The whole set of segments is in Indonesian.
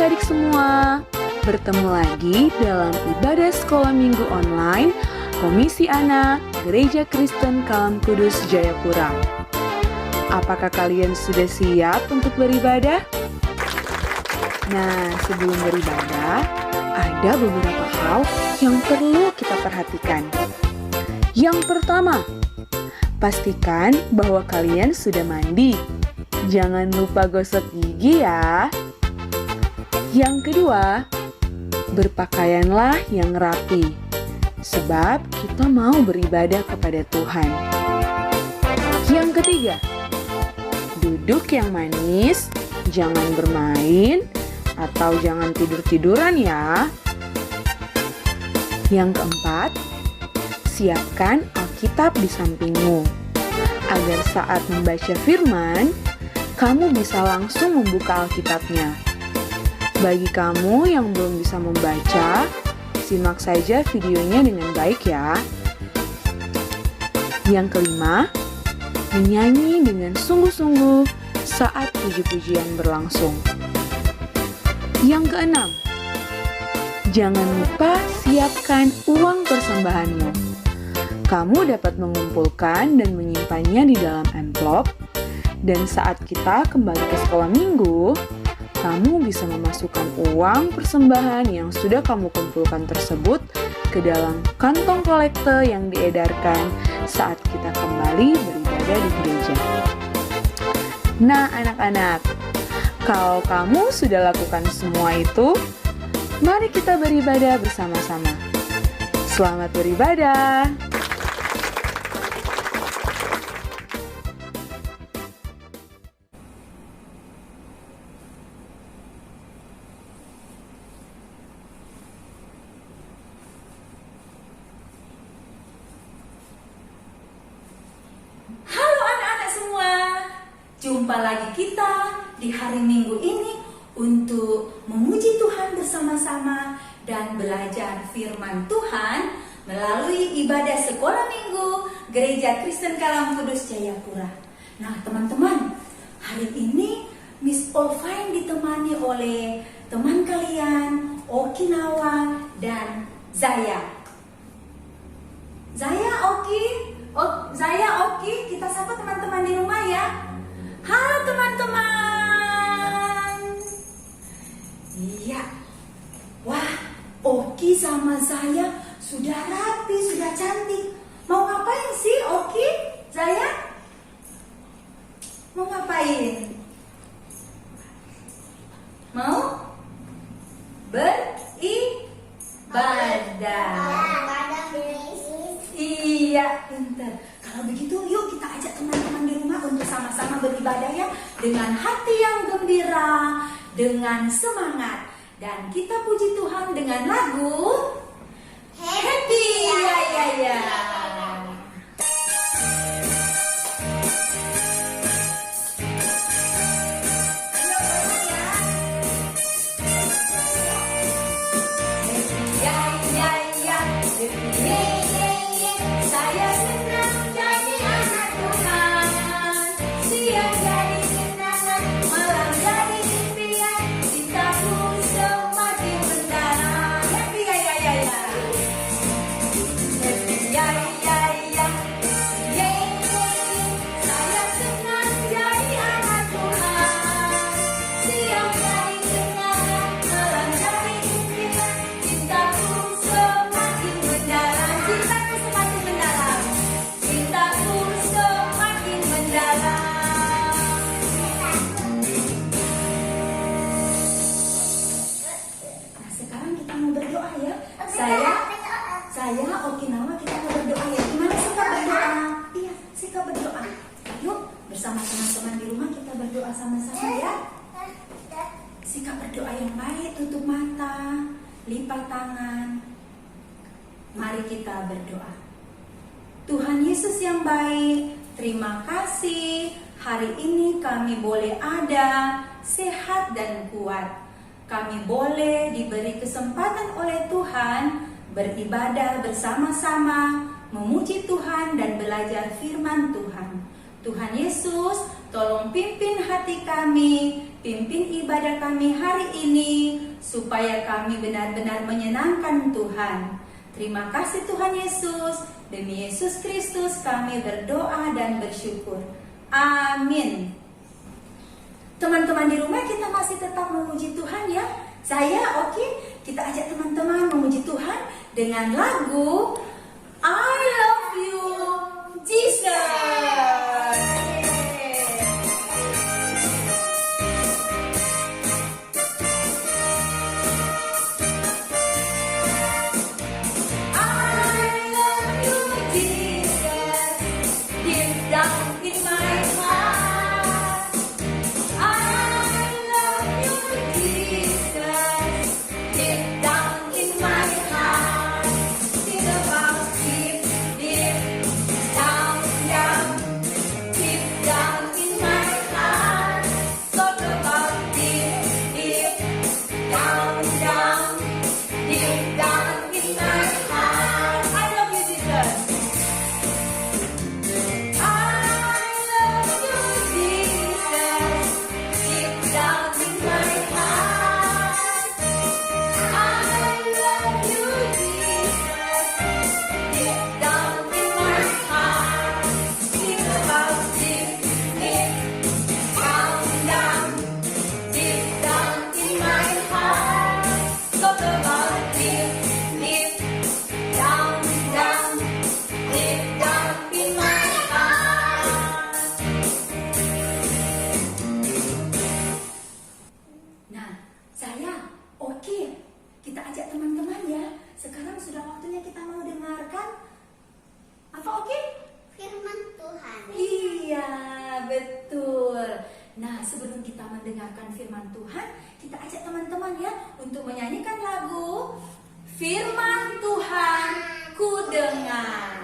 adik-adik semua, bertemu lagi dalam ibadah sekolah minggu online Komisi Anak Gereja Kristen Kalam Kudus Jayapura. Apakah kalian sudah siap untuk beribadah? Nah, sebelum beribadah, ada beberapa hal yang perlu kita perhatikan. Yang pertama, pastikan bahwa kalian sudah mandi. Jangan lupa gosok gigi ya. Yang kedua, berpakaianlah yang rapi, sebab kita mau beribadah kepada Tuhan. Yang ketiga, duduk yang manis, jangan bermain, atau jangan tidur-tiduran ya. Yang keempat, siapkan Alkitab di sampingmu, agar saat membaca firman, kamu bisa langsung membuka Alkitabnya. Bagi kamu yang belum bisa membaca, simak saja videonya dengan baik ya. Yang kelima, menyanyi dengan sungguh-sungguh saat puji-pujian berlangsung. Yang keenam, jangan lupa siapkan uang persembahanmu. Kamu dapat mengumpulkan dan menyimpannya di dalam amplop, dan saat kita kembali ke sekolah minggu, kamu bisa memasukkan uang persembahan yang sudah kamu kumpulkan tersebut ke dalam kantong kolekte yang diedarkan saat kita kembali beribadah di gereja. Nah, anak-anak, kalau kamu sudah lakukan semua itu, mari kita beribadah bersama-sama. Selamat beribadah! Jumpa lagi kita di hari Minggu ini untuk memuji Tuhan bersama-sama dan belajar firman Tuhan melalui ibadah sekolah minggu Gereja Kristen Kalam Kudus Jayapura. Nah teman-teman, hari ini Miss Olvain ditemani oleh teman kalian Okinawa dan Zaya. Zaya, Oki, kita sapa teman-teman di rumah ya. Halo teman-teman. Iya. Wah, Oki sama Zaya sudah rapi, sudah cantik. Mau ngapain sih Oki? Zaya? Mau ngapain? Mau beribadah. Iya, pintar. Kalau begitu yuk kita ajak teman-teman di rumah untuk sama-sama beribadah ya, dengan hati yang gembira, dengan semangat, dan kita puji Tuhan dengan lagu Happy. Ya. Saya Okinawa, kita mau berdoa ya. Gimana sikap berdoa? Iya, sikap berdoa. Yuk, bersama teman-teman di rumah kita berdoa sama-sama ya. Sikap berdoa yang baik, tutup mata, lipat tangan. Mari kita berdoa. Tuhan Yesus yang baik, terima kasih hari ini kami boleh ada, sehat dan kuat. Kami boleh diberi kesempatan oleh Tuhan beribadah bersama-sama, memuji Tuhan dan belajar firman Tuhan. Tuhan Yesus, tolong pimpin hati kami, pimpin ibadah kami hari ini, supaya kami benar-benar menyenangkan Tuhan. Terima kasih Tuhan Yesus. Demi Yesus Kristus kami berdoa dan bersyukur. Amin. Teman-teman di rumah, kita masih tetap memuji Tuhan ya. Saya kita ajak teman-teman memuji Tuhan dengan lagu I Love You Jesus. Kita ajak teman-teman ya. Sekarang sudah waktunya kita mau dengarkan apa Firman Tuhan. Iya, betul. Nah, sebelum kita mendengarkan firman Tuhan, kita ajak teman-teman ya untuk menyanyikan lagu Firman Tuhan Ku Dengar.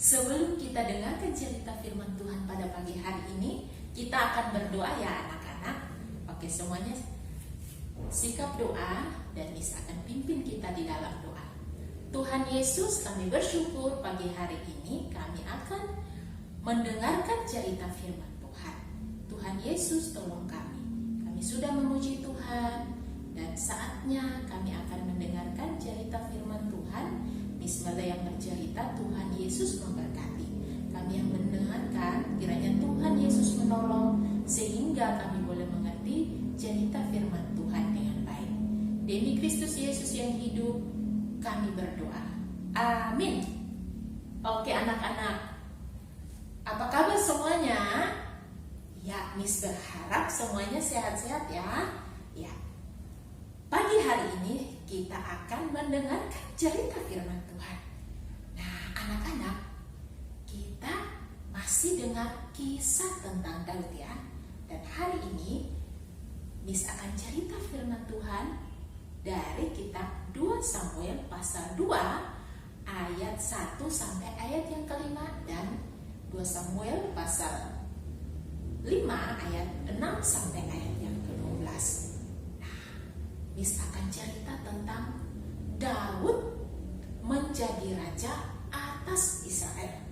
Sebelum kita dengarkan cerita firman Tuhan pada pagi hari ini, kita akan berdoa ya anak-anak. Oke, semuanya sikap doa dan Miss akan pimpin kita di dalam doa. Tuhan Yesus, kami bersyukur pagi hari ini kami akan mendengarkan cerita firman Tuhan. Tuhan Yesus, tolong kami. Kami sudah memuji Tuhan dan saatnya kami akan mendengarkan cerita firman Tuhan. Miss Mada yang bercerita, Tuhan Yesus memberkati. Kami yang mendengarkan, kiranya Tuhan Yesus menolong sehingga kami boleh mengerti cerita firman Tuhan dengan baik. Demi Kristus Yesus yang hidup, kami berdoa. Amin. Oke anak-anak, apa kabar semuanya? Ya, Miss berharap semuanya sehat-sehat ya. Ya. Pagi hari ini kita akan mendengarkan cerita firman Tuhan. Nah, anak-anak, kita masih dengar kisah tentang Daud ya. Dan hari ini Miss akan cerita firman Tuhan dari kitab 2 Samuel pasal 2 ayat 1 sampai ayat yang kelima dan 2 Samuel pasal 5 ayat 6 sampai ayat yang ke-12. Miss akan cerita tentang Daud menjadi raja atas Israel.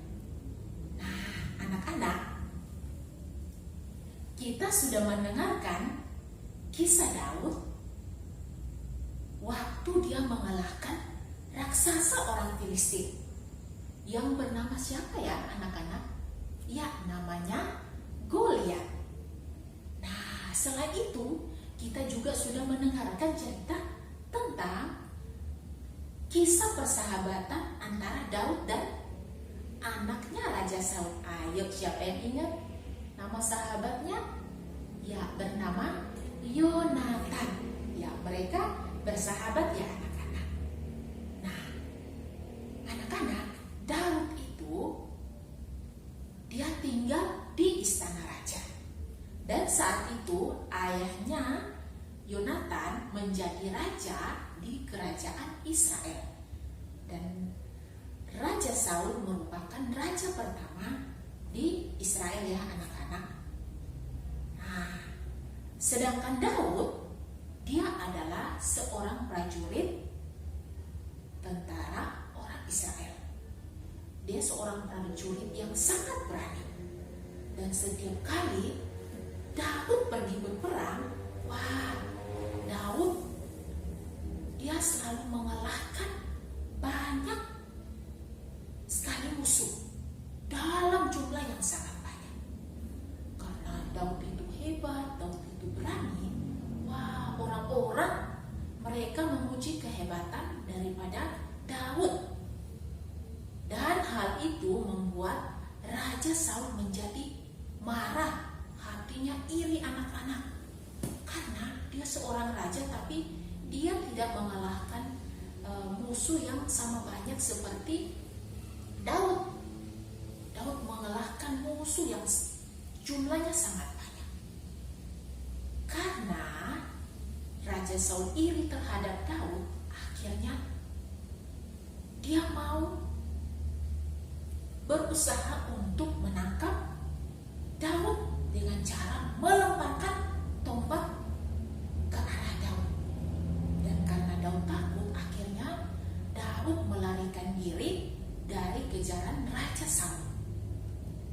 Nah, anak-anak, kita sudah mendengarkan kisah Daud waktu dia mengalahkan raksasa orang Filistin yang bernama siapa ya anak-anak? Ya, namanya Goliat. Nah, selain itu kita juga sudah mendengarkan cerita tentang kisah persahabatan antara Daud dan anaknya Raja Saul. Ayo, siapa yang ingat nama sahabatnya? Ya, bernama Yonatan. Ya, mereka bersahabat ya anak-anak. Nah, anak-anak, Daud itu dia tinggal di istana raja. Dan saat itu ayahnya Yonatan menjadi raja di kerajaan Israel. Dan Raja Saul merupakan raja pertama di Israel ya anak-anak. Nah, sedangkan Daud dia adalah seorang prajurit tentara orang Israel. Dia seorang prajurit yang sangat berani. Dan setiap kali Daud pergi berperang, wah, Daud dia selalu mengalahkan banyak sekali musuh dalam jumlah yang sangat banyak. Karena Daud itu hebat, Daud itu berani. Wah, orang-orang mereka memuji kehebatan daripada Daud. Dan hal itu membuat Raja Saul menjadi marah, hatinya iri anak-anak. Karena dia seorang raja tapi dia tidak mengalahkan musuh yang sama banyak seperti Daud. Daud mengalahkan musuh yang jumlahnya sangat banyak. Karena Raja Saul iri terhadap Daud, akhirnya dia mau berusaha untuk menangkap Daud dengan cara melemparkan tombak ke arah Daud. Dan karena Daud takut, akhirnya Daud melarikan diri dari kejaran Raja Saul.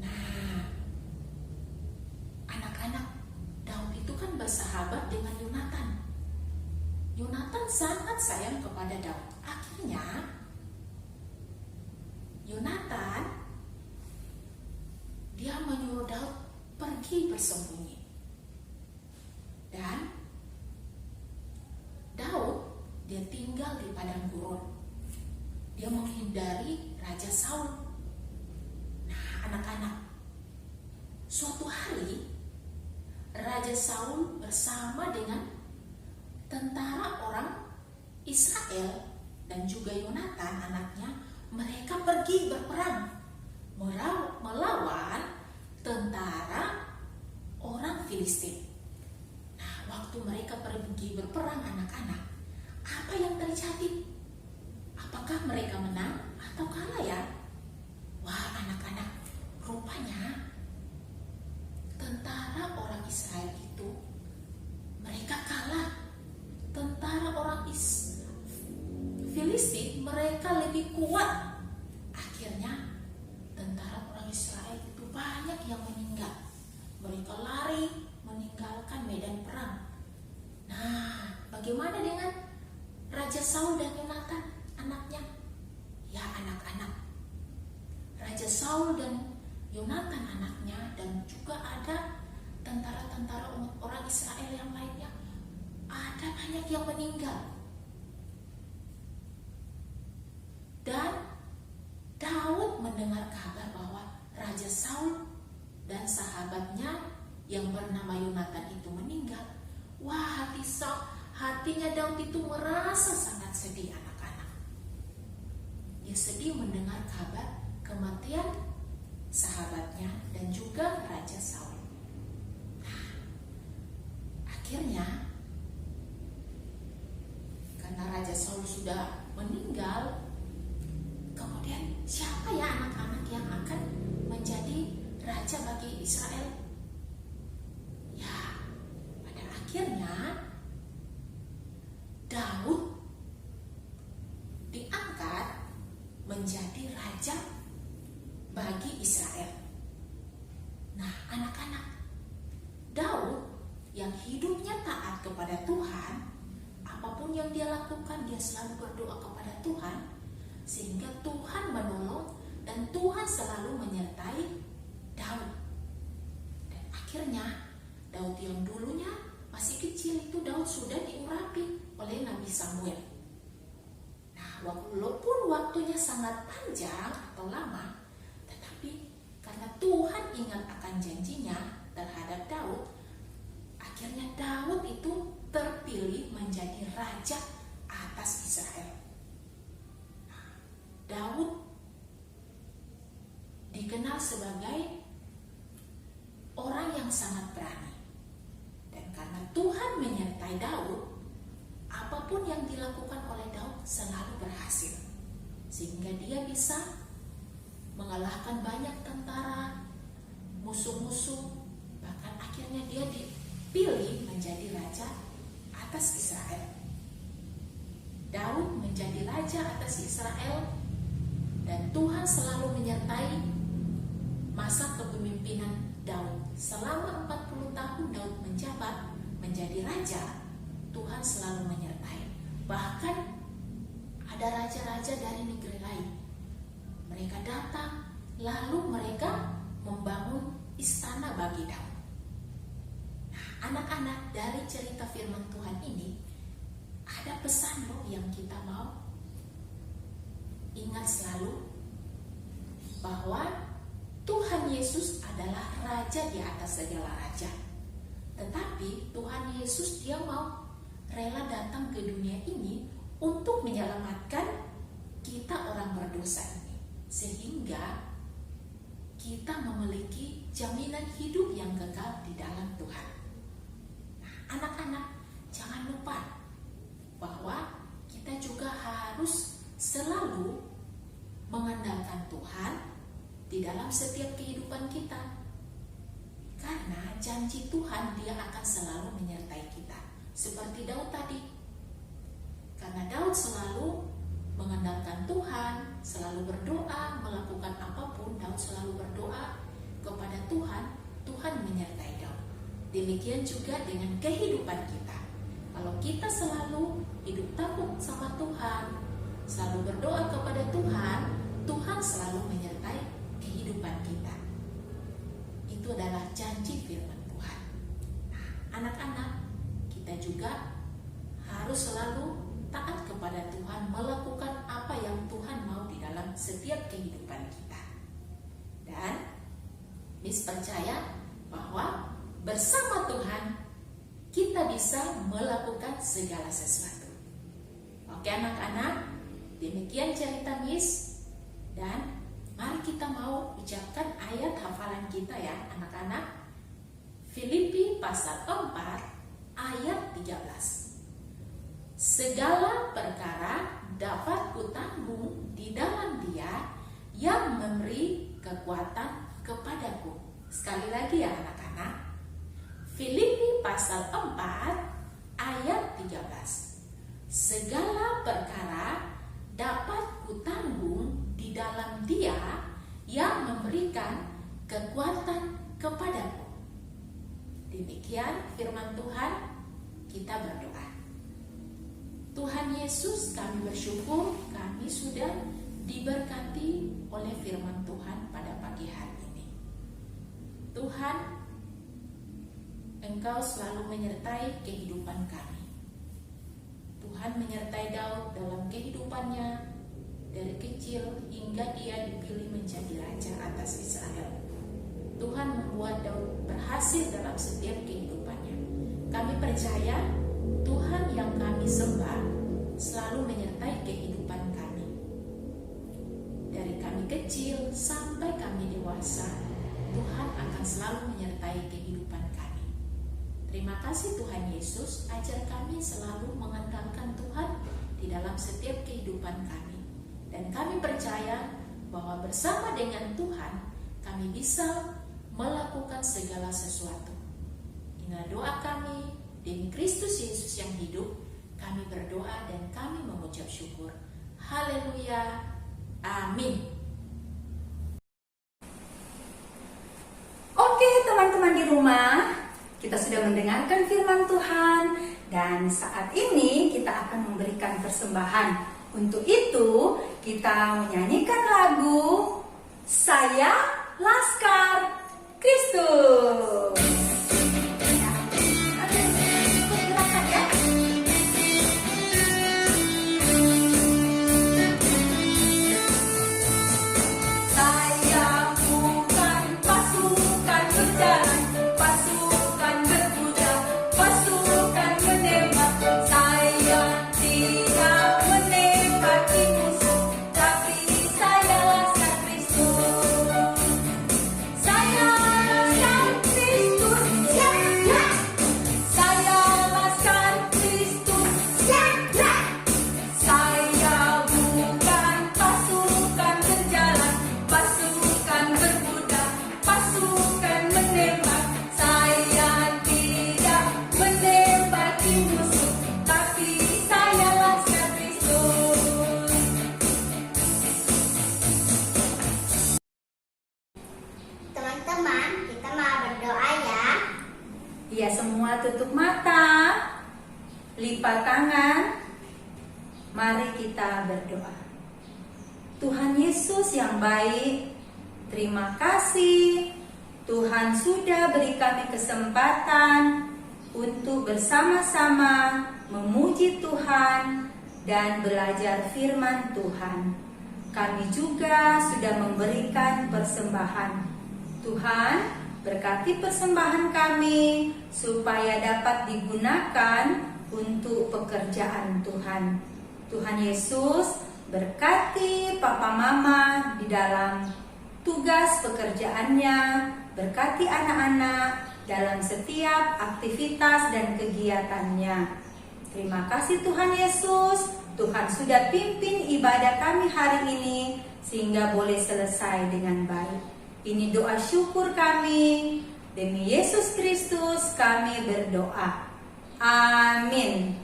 Nah, anak-anak, Daud itu kan bersahabat dengan Yonatan. Yonatan sangat sayang kepada Daud. Akhirnya Yonatan dia menyuruh Daud pergi bersembunyi. Dan Daud dia tinggal di padang gurun. Dia menghindari Raja Saul. Nah, anak-anak, suatu hari Raja Saul bersama dengan tentara orang Israel dan juga Yonatan anaknya, mereka pergi berperang melawan tentara orang Filistin. Nah, waktu mereka pergi berperang anak-anak, apa yang terjadi? Apakah mereka menang atau kalah ya? Wah, anak-anak, rupanya tentara orang Israel itu mereka kalah. Tentara orang Filistin mereka lebih kuat. Akhirnya tentara orang Israel itu banyak yang meninggal. Mereka lari meninggalkan medan perang. Nah, bagaimana dengan Raja Saul dan Yonatan anaknya? Ya anak-anak, Raja Saul dan Yonatan anaknya dan juga ada tentara-tentara orang Israel yang lainnya, ada banyak yang meninggal. Dan Daud mendengar kabar bahwa Raja Saul dan sahabatnya yang bernama Yonatan itu meninggal. Wah, hatinya Daud itu merasa sangat sedih anak-anak. Dia sedih mendengar kabar kematian sahabatnya dan juga Raja Saul. Nah, akhirnya karena Raja Saul sudah meninggal, kemudian siapa ya anak-anak yang akan menjadi raja bagi Israel? Ya, pada akhirnya Daud diangkat bagi Israel. Nah, anak-anak, Daud yang hidupnya taat kepada Tuhan, apapun yang dia lakukan, dia selalu berdoa kepada Tuhan, sehingga Tuhan menolong dan Tuhan selalu menyertai Daud. Dan akhirnya Daud yang dulunya masih kecil itu, Daud sudah diurapi oleh Nabi Samuel. Nah, walaupun waktunya sangat panjang atau lama, tetapi karena Tuhan ingat akan janjinya terhadap Daud, akhirnya Daud itu terpilih menjadi raja atas Israel. Nah, Daud dikenal sebagai orang yang sangat berani. Dan karena Tuhan menyertai Daud, apapun yang dilakukan oleh Daud selalu berhasil. Sehingga dia bisa mengalahkan banyak tentara, musuh-musuh, bahkan akhirnya dia dipilih menjadi raja atas Israel. Daud menjadi raja atas Israel, dan Tuhan selalu menyertai masa kepemimpinan Daud. Selama 40 tahun Daud menjabat menjadi raja, Tuhan selalu menyertai. Bahkan ada raja-raja dari negeri lain. Mereka datang, lalu mereka membangun istana bagi Daud. Nah, anak-anak, dari cerita firman Tuhan ini ada pesan loh yang kita mau ingat selalu, bahwa Tuhan Yesus adalah raja di atas segala raja. Tetapi Tuhan Yesus dia mau rela datang ke dunia ini untuk menyelamatkan kita orang berdosa ini, sehingga kita memiliki jaminan hidup yang kekal di dalam Tuhan. Nah, anak-anak, jangan lupa bahwa kita juga harus selalu mengandalkan Tuhan di dalam setiap kehidupan kita. Karena janji Tuhan dia akan selalu menyertai kita. Seperti Daud tadi. Karena Daud selalu mengandalkan Tuhan, selalu berdoa, melakukan apapun, Daud selalu berdoa kepada Tuhan, Tuhan menyertai Daud. Demikian juga dengan kehidupan kita. Kalau kita selalu hidup takut sama Tuhan, selalu berdoa kepada Tuhan, Tuhan selalu menyertai kehidupan kita. Itu adalah janji firman Tuhan. Nah, anak-anak, kita juga harus selalu taat kepada Tuhan, melakukan apa yang Tuhan mau di dalam setiap kehidupan kita. Dan Miss percaya bahwa bersama Tuhan kita bisa melakukan segala sesuatu. Oke anak-anak, demikian cerita Miss. Dan mari kita mau ucapkan ayat hafalan kita ya anak-anak. Filipi pasal 4 ayat 13. Segala perkara dapat kutanggung di dalam Dia yang memberi kekuatan kepadaku. Sekali lagi ya anak-anak. Filipi pasal 4 ayat 13. Segala perkara dapat kutanggung di dalam Dia yang memberikan kekuatan kepadaku. Demikian firman Tuhan, kita berdoa. Tuhan Yesus, kami bersyukur kami sudah diberkati oleh firman Tuhan pada pagi hari ini. Tuhan, Engkau selalu menyertai kehidupan kami. Tuhan menyertai Daud dalam kehidupannya dari kecil hingga dia dipilih menjadi raja atas Israel. Tuhan membuat Daud berhasil dalam setiap kehidupannya. Kami percaya Tuhan yang kami sembah selalu menyertai kehidupan kami. Dari kami kecil sampai kami dewasa, Tuhan akan selalu menyertai kehidupan kami. Terima kasih Tuhan Yesus, ajar kami selalu mengandalkan Tuhan di dalam setiap kehidupan kami. Dan kami percaya bahwa bersama dengan Tuhan, kami bisa melakukan segala sesuatu. Inilah doa kami, demi Kristus Yesus yang hidup, kami berdoa dan kami mengucap syukur. Haleluya. Amin. teman-teman di rumah, kita sudah mendengarkan firman Tuhan dan saat ini kita akan memberikan persembahan. Untuk itu, kita menyanyikan lagu Saya Laskar Kristus. Ya, ikut gerakan ya. Saya bukan pasukan berjalan, pasukan berkuda, pasukan menembak. Saya tidak menembaki musuh, tapi saya laskar Kristus. Saya laskar Kristus, saya laskar Kristus. Saya bukan pasukan berjalan, pasukan berkuda, pasukan menembak. Saya tidak menembaki musuh, tapi saya laskar Kristus. Teman-teman, kita mau berdoa ya. Ya, semua tutup mata, lipat tangan. Mari kita berdoa. Tuhan Yesus yang baik, terima kasih Tuhan sudah beri kami kesempatan untuk bersama-sama memuji Tuhan dan belajar firman Tuhan. Kami juga sudah memberikan persembahan. Tuhan, berkati persembahan kami supaya dapat digunakan untuk pekerjaan Tuhan. Tuhan Yesus, berkati Papa Mama di dalam tugas pekerjaannya, berkati anak-anak dalam setiap aktivitas dan kegiatannya. Terima kasih Tuhan Yesus, Tuhan sudah pimpin ibadah kami hari ini sehingga boleh selesai dengan baik. Ini doa syukur kami, demi Yesus Kristus kami berdoa. Amin.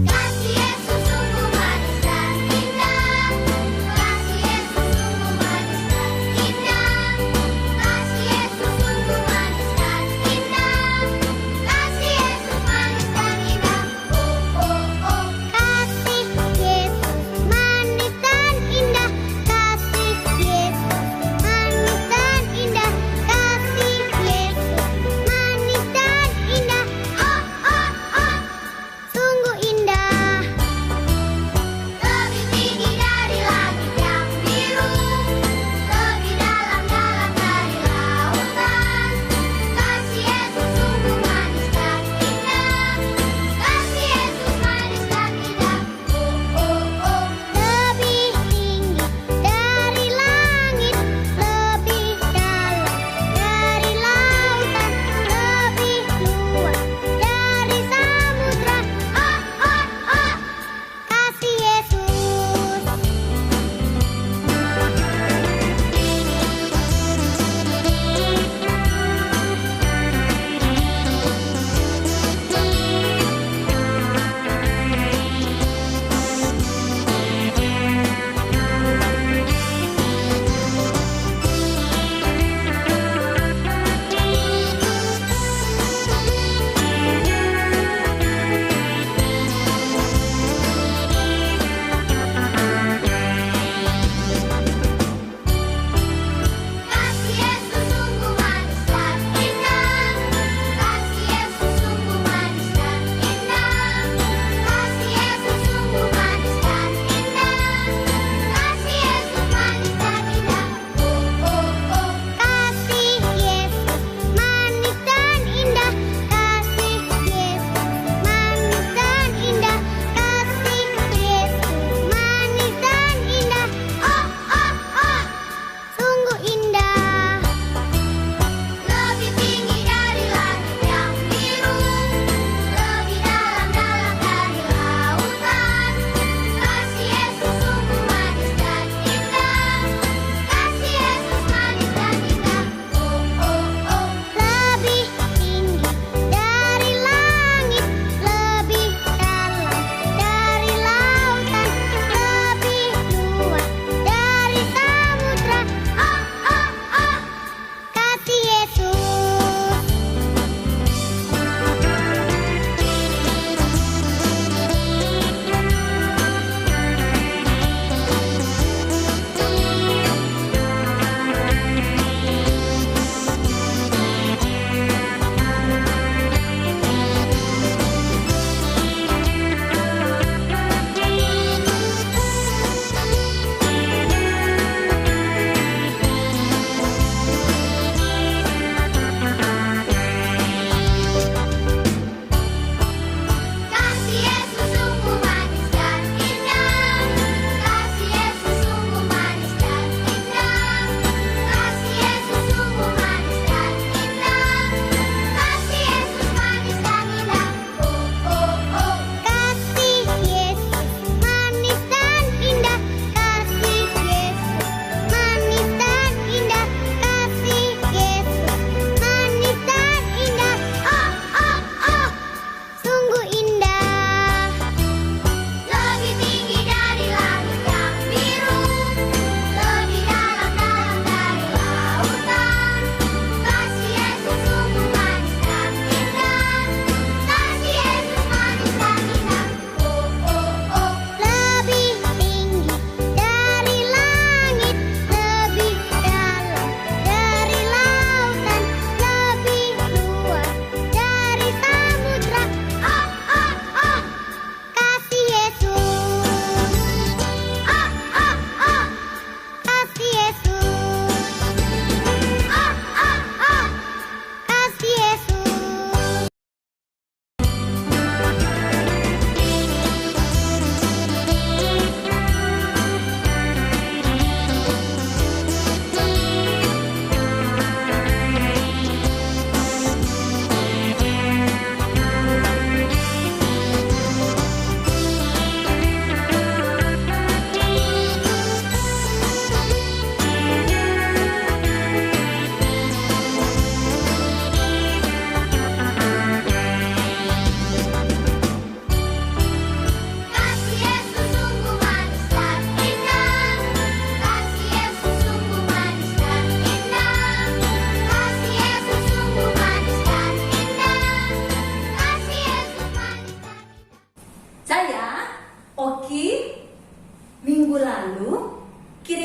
Kasih Yesus sungguh manis dan indah. Kasih Yesus sungguh manis dan indah. Kasih Yesus sungguh manis dan indah. Kasih Yesus manis dan indah. Oh oh oh. Kasih Yesus manis dan indah. Kasih Yesus manis dan indah. Kasih Yesus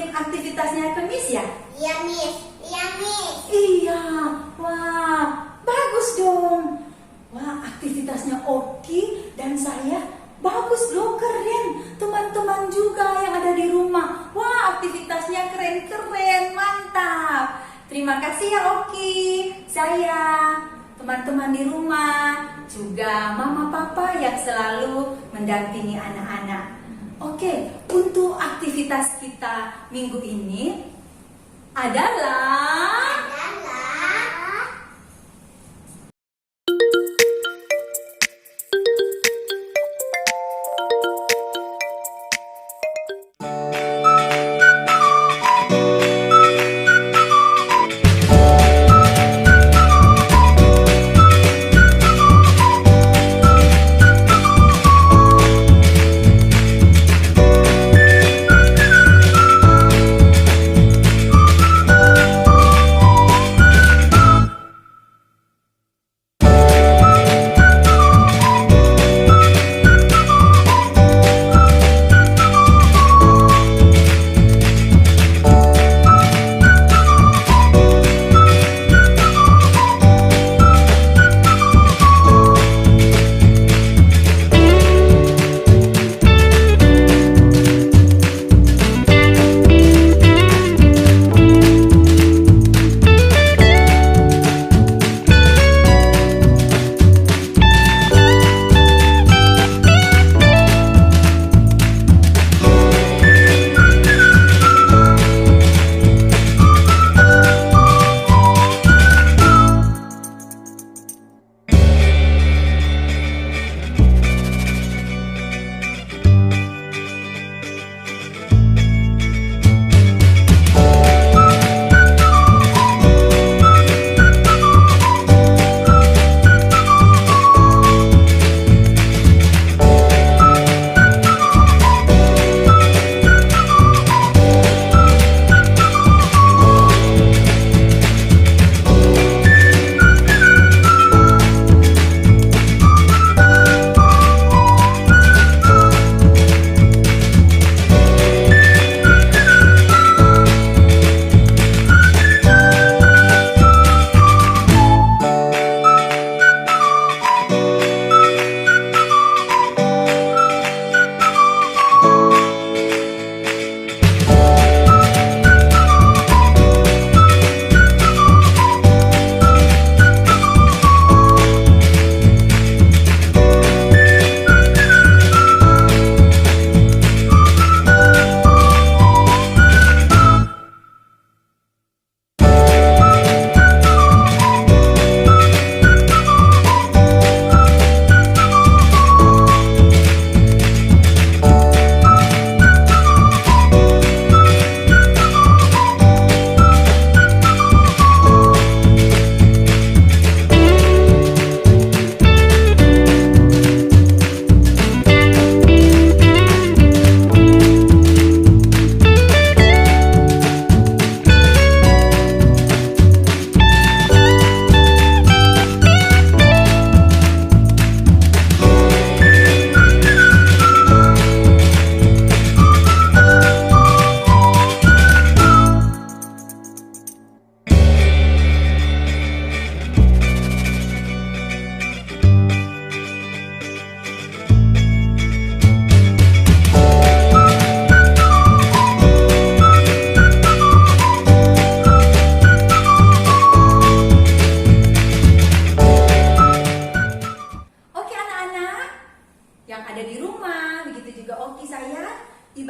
ikutin aktivitasnya ke Miss ya? Iya, Miss. Iya, Miss. Iya, wah, bagus dong. Wah, aktivitasnya Oki dan saya bagus loh, keren. Teman-teman juga yang ada di rumah, wah aktivitasnya keren-keren, mantap. Terima kasih ya Oki, saya, teman-teman di rumah, juga mama papa yang selalu mendampingi anak-anak. Oke, untuk aktivitas kita minggu ini adalah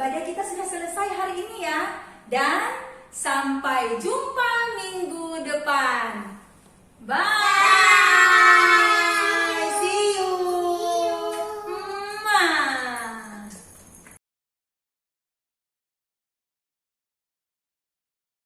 ibadah kita sudah selesai hari ini ya. Dan sampai jumpa minggu depan. Bye.